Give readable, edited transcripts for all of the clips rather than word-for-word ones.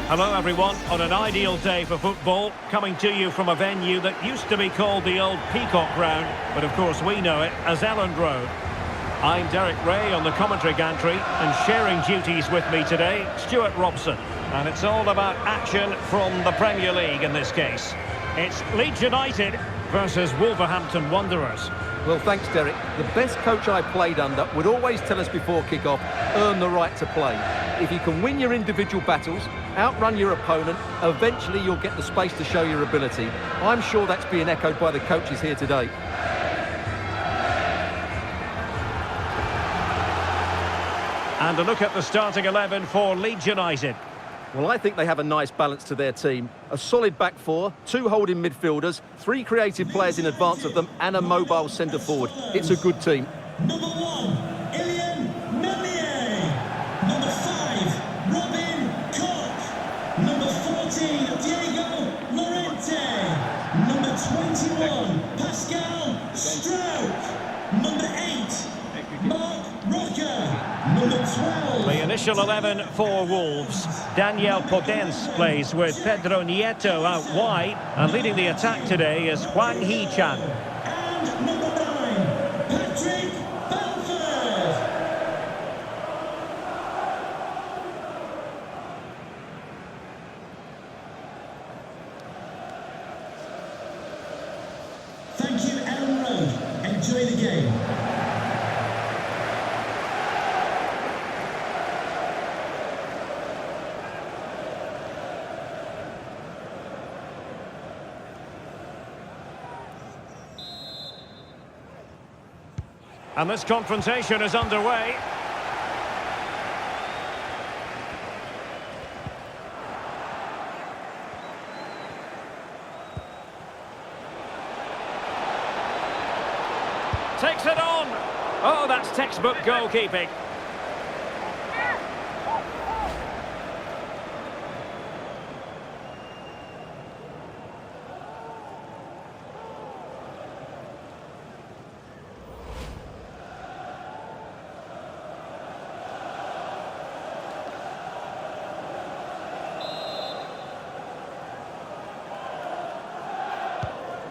Hello everyone, on an ideal day for football, coming to you from a venue that used to be called the old Peacock Ground, but of course we know it as Elland Road. I'm Derek Ray on the commentary gantry, and sharing duties with me today, Stuart Robson. And it's all about action from the Premier League in this case. It's Leeds United versus Wolverhampton Wanderers. Well, thanks, Derek. The best coach I played under would always tell us before kick-off, earn the right to play. If you can win your individual battles, outrun your opponent, eventually you'll get the space to show your ability. I'm sure that's being echoed by the coaches here today. And a look at the starting 11 for Leeds United. Well, I think they have a nice balance to their team. A solid back four, two holding midfielders, three creative players in advance of them, and a mobile centre forward. It's a good team. Number 1, Ilian Melier. Number 5, Robin Koch. Number 14, Diego Lorente. Number 21, Pascal Struijk. Number 8, Mark Rocker. Number 12. The initial 11 for Wolves. Daniel Podence plays with Pedro Nieto out wide, and leading the attack today is Hwang Hee-chan. And number 9, Patrick Bamford. Thank you, Elland Road. Enjoy the game. And this confrontation is underway. Takes it on. Oh, that's textbook goalkeeping.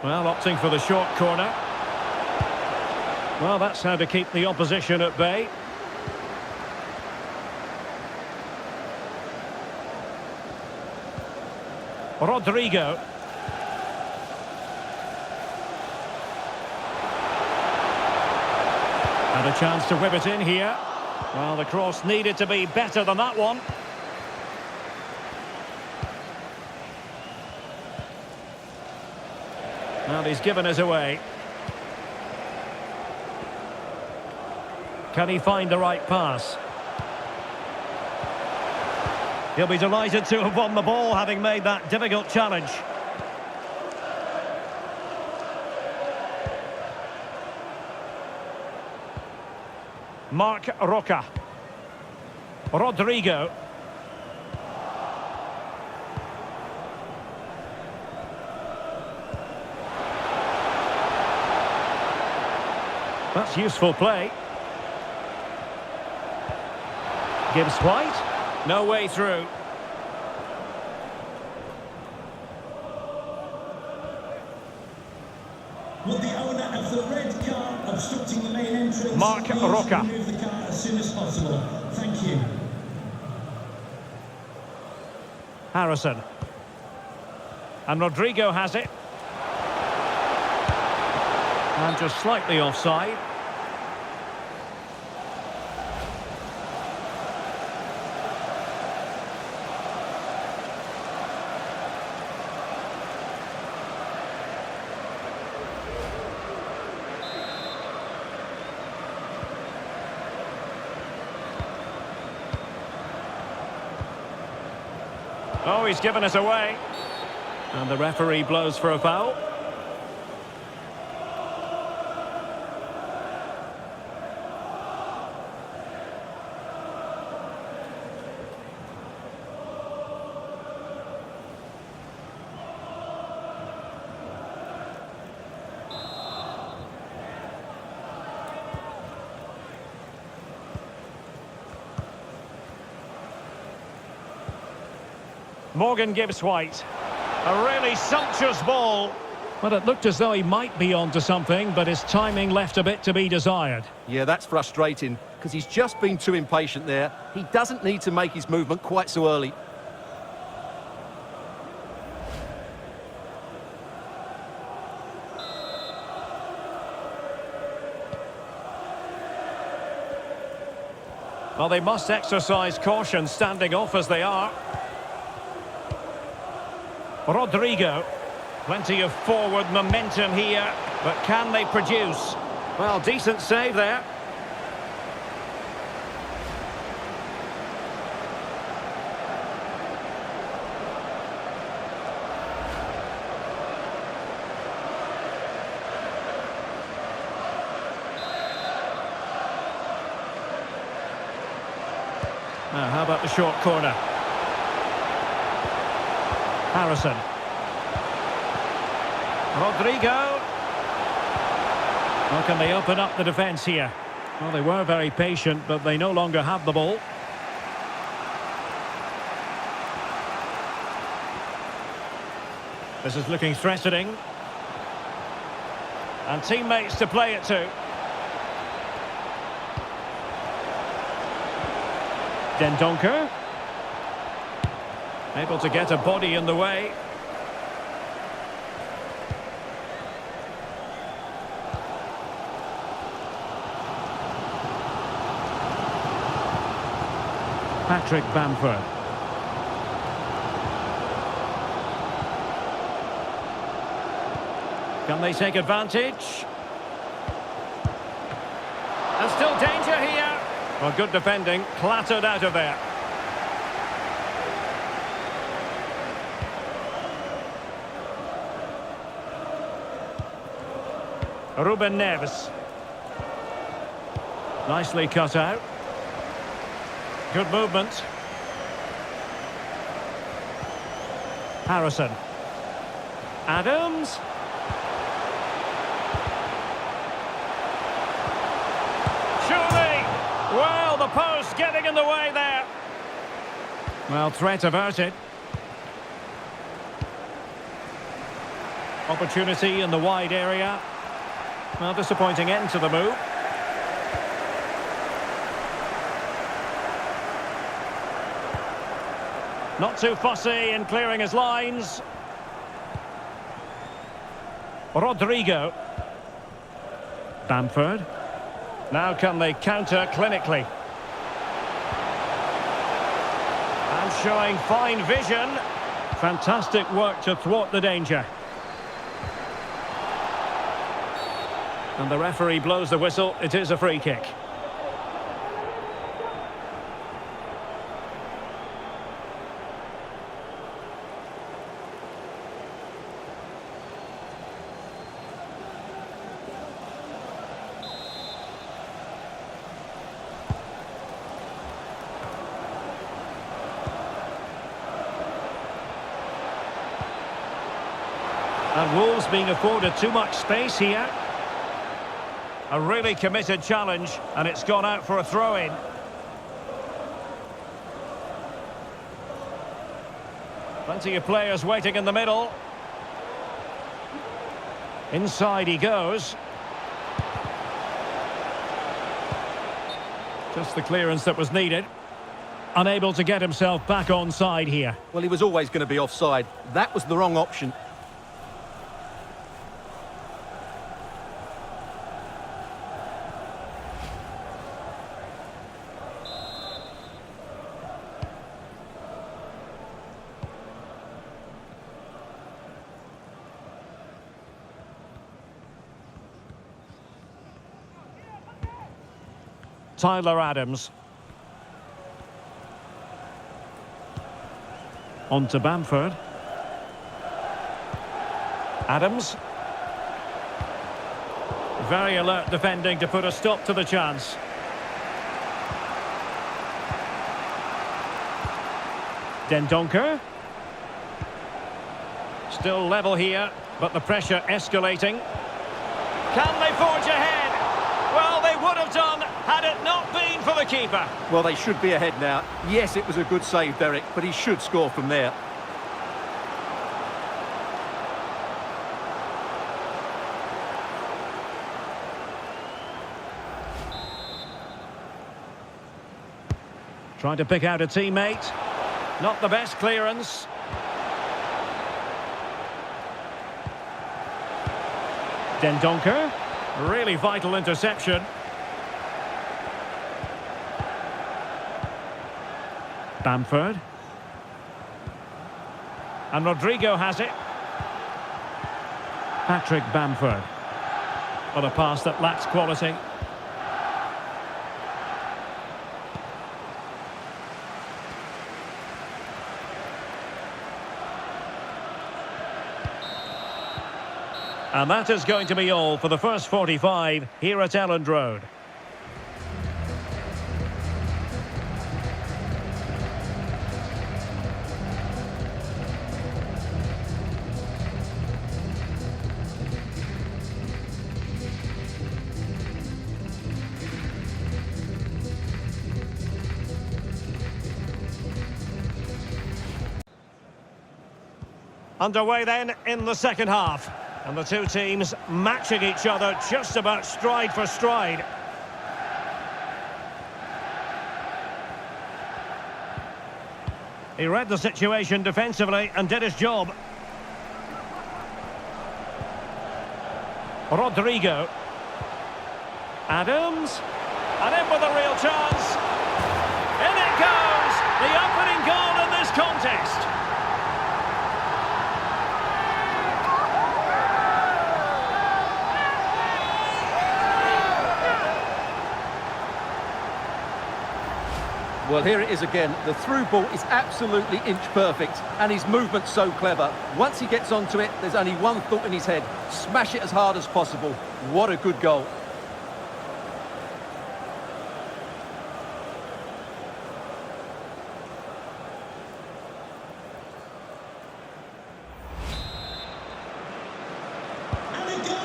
Well, opting for the short corner. Well, that's how to keep the opposition at bay. Rodrigo. And a chance to whip it in here. Well, the cross needed to be better than that one. Well, he's given us away. Can he find the right pass? He'll be delighted to have won the ball, having made that difficult challenge. Mark Roca. Rodrigo. That's useful play. Gibbs White. No way through. Will the owner of the red car obstructing the main entrance Mark Roca. remove the car as soon as possible? Thank you. Harrison. And Rodrigo has it. And just slightly offside. Oh, he's given us away. And the referee blows for a foul. Morgan Gibbs White. A really sumptuous ball. Well, it looked as though he might be onto something, but his timing left a bit to be desired. Yeah, that's frustrating, because he's just been too impatient there. He doesn't need to make his movement quite so early. Well, they must exercise caution standing off as they are. Rodrigo. Plenty of forward momentum here, but can they produce? Well, decent save there. Now, how about the short corner? Harrison. Rodrigo. Well, can they open up the defence here? Well, they were very patient, but they no longer have the ball. This is looking threatening. And teammates to play it to. Dendoncker. Able to get a body in the way. Patrick Bamford. Can they take advantage? And still danger here. Well, good defending, clattered out of there. Ruben Neves. Nicely cut out. Good movement. Harrison. Adams. Surely. Well, the post getting in the way there. Well, threat averted. Opportunity in the wide area. Well, disappointing end to the move. Not too fussy in clearing his lines. Rodrigo. Bamford. Now can they counter clinically? And showing fine vision. Fantastic work to thwart the danger. And the referee blows the whistle. It is a free kick. And Wolves being afforded too much space here. A really committed challenge, and it's gone out for a throw-in. Plenty of players waiting in the middle. Inside he goes. Just the clearance that was needed. Unable to get himself back onside here. Well, he was always going to be offside. That was the wrong option. Tyler Adams. On to Bamford. Adams. Very alert defending to put a stop to the chance. Dendoncker. Still level here, but the pressure escalating. Can they forge ahead? Well, they would have done had it not been for the keeper. Well, they should be ahead now. Yes, it was a good save, Derek, but he should score from there. Trying to pick out a teammate. Not the best clearance. Dendoncker. Really vital interception. Bamford. And Rodrigo has it. Patrick Bamford. On a pass that lacks quality. And that is going to be all for the first 45 here at Elland Road. Underway then in the second half. And the two teams matching each other just about stride for stride. He read the situation defensively and did his job. Rodrigo. Adams. And in with a real chance. In it goes! The opening goal in this contest. Well, here it is again. The through ball is absolutely inch perfect, and his movement's so clever. Once he gets onto it, there's only one thought in his head: smash it as hard as possible. What a good goal.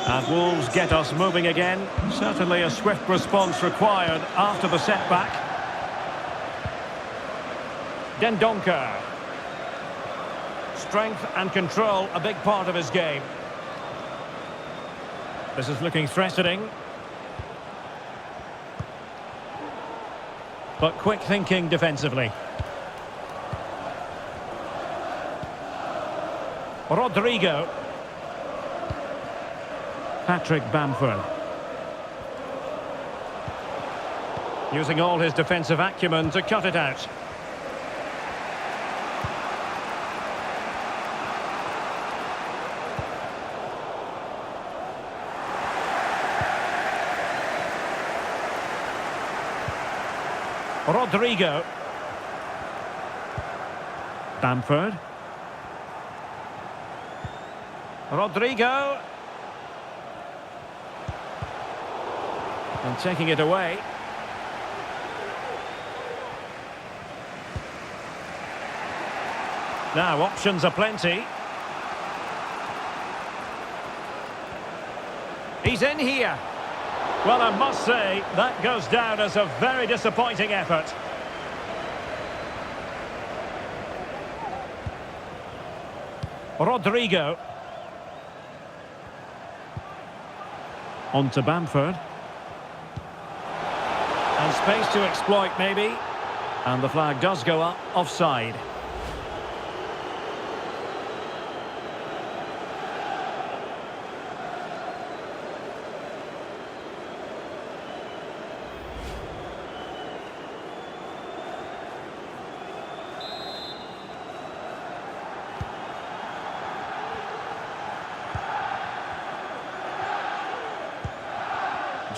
And Wolves get us moving again. Certainly a swift response required after the setback. Dendoncker. Strength and control, a big part of his game. This is looking threatening. But quick thinking defensively. Rodrigo. Patrick Bamford. Using all his defensive acumen to cut it out. Rodrigo. Bamford. Rodrigo. And taking it away. Now, options are plenty. He's in here. Well, I must say, that goes down as a very disappointing effort. Rodrigo. On to Bamford. And space to exploit, maybe. And the flag does go up, offside.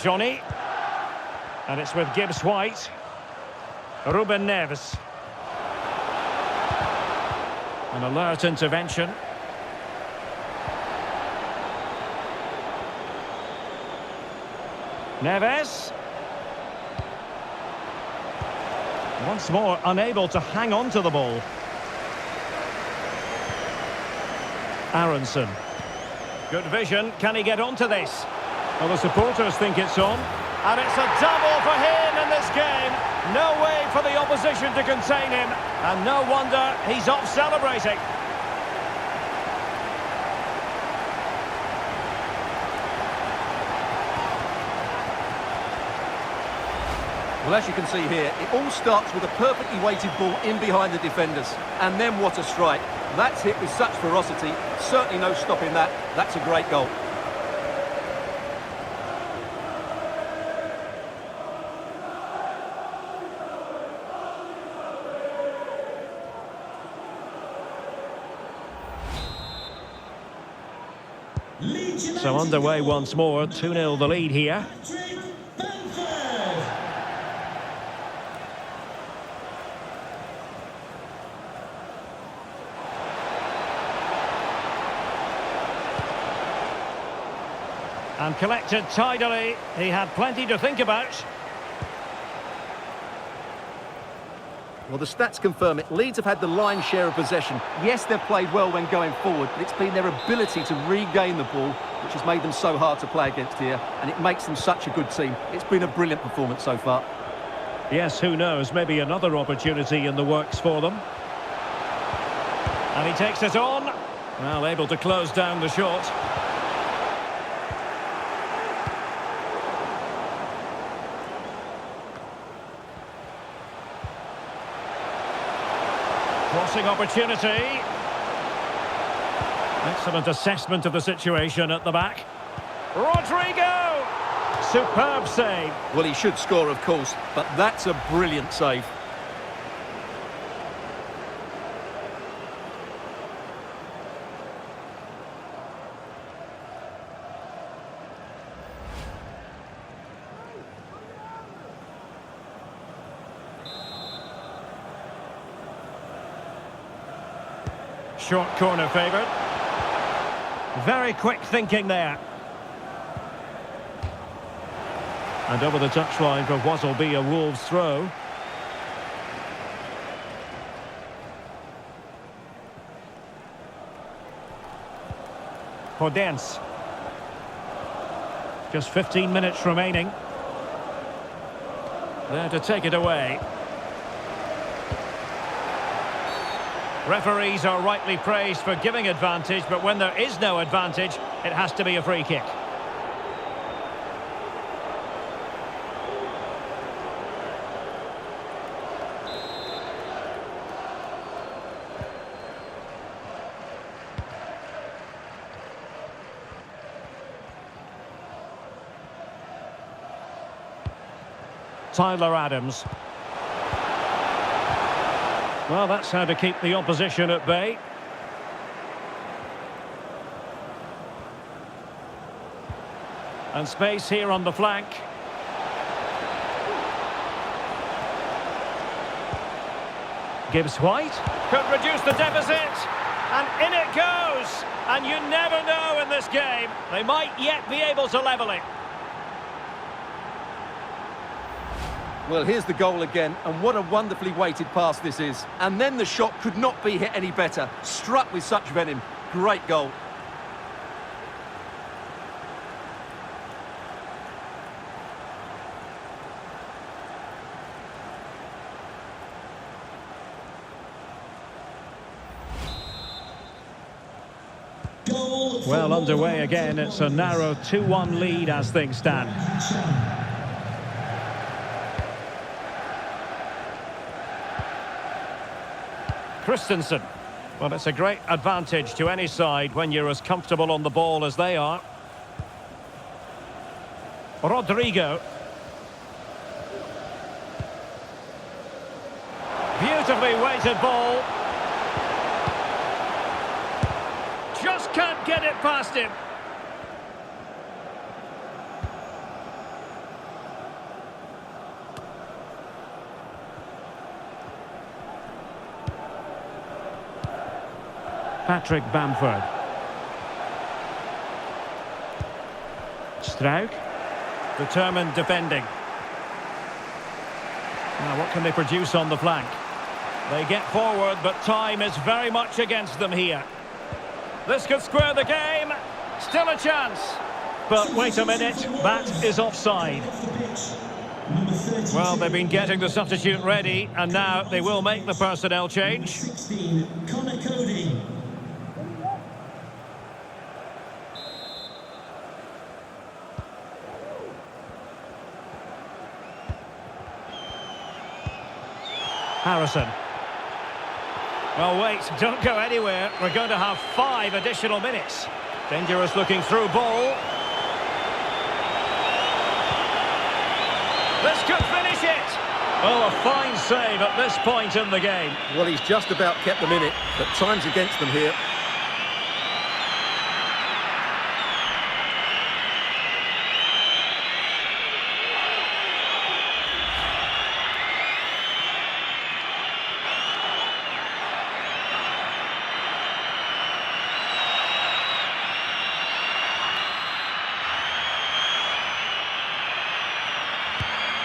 Johnny. And it's with Gibbs White. Ruben Neves. An alert intervention. Neves. Once more unable to hang on to the ball. Aronson. Good vision. Can he get onto this? Well, the supporters think it's on. And it's a double for him in this game. No way for the opposition to contain him. And no wonder he's off celebrating. Well, as you can see here, it all starts with a perfectly weighted ball in behind the defenders. And then what a strike. That's hit with such ferocity. Certainly no stopping that. That's a great goal. So underway once more, 2-0 the lead here. And collected tidily. He had plenty to think about. Well, the stats confirm it. Leeds have had the lion's share of possession. Yes, they've played well when going forward, but it's been their ability to regain the ball which has made them so hard to play against here, and it makes them such a good team. It's been a brilliant performance so far. Yes, who knows, maybe another opportunity in the works for them. And he takes it on. Well, able to close down the shot. Crossing opportunity. Excellent assessment of the situation at the back. Rodrigo! Superb save. Well, he should score, of course, but that's a brilliant save. Short corner favoured. Very quick thinking there. And over the touchline for what will be a Wolves throw. Podence. Just 15 minutes remaining. There to take it away. Referees are rightly praised for giving advantage, but when there is no advantage, it has to be a free kick. Tyler Adams. Well, that's how to keep the opposition at bay. And space here on the flank. Gibbs White could reduce the deficit. And in it goes. And you never know in this game. They might yet be able to level it. Well, here's the goal again, and what a wonderfully weighted pass this is. And then the shot could not be hit any better. Struck with such venom. Great goal. Well, underway again. It's a narrow 2-1 lead as things stand. Christensen. Well, it's a great advantage to any side when you're as comfortable on the ball as they are. Rodrigo. Beautifully weighted ball. Just can't get it past him. Patrick Bamford. Struijk. Determined defending. Now, what can they produce on the flank? They get forward, but time is very much against them here. This could square the game. Still a chance. But wait a minute, that is offside. Well, they've been getting the substitute ready, and now they will make the personnel change. Harrison. Well, wait, don't go anywhere. We're going to have 5 additional minutes. Dangerous looking through ball. This could finish it. Well, a fine save at this point in the game. Well, he's just about kept them in it, but time's against them here.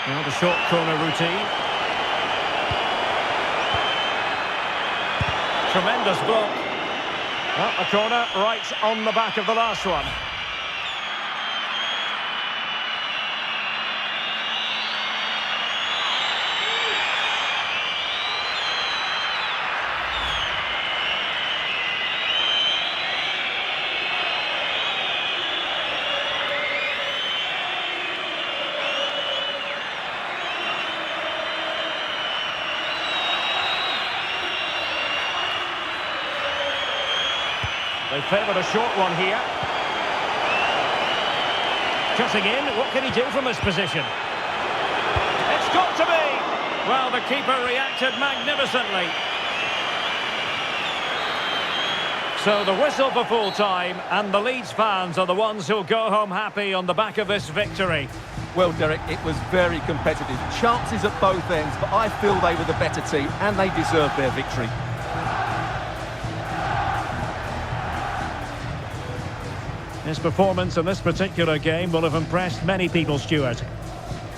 Now the short corner routine. Tremendous block. Well, a corner right on the back of the last one. They favoured a short one here. Cutting in, what can he do from this position? It's got to be! Well, the keeper reacted magnificently. So the whistle for full time, and the Leeds fans are the ones who'll go home happy on the back of this victory. Well, Derek, it was very competitive. Chances at both ends, but I feel they were the better team, and they deserved their victory. His performance in this particular game will have impressed many people, Stuart.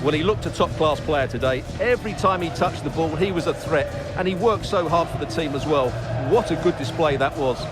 Well, he looked a top-class player today. Every time he touched the ball, he was a threat, and he worked so hard for the team as well. What a good display that was.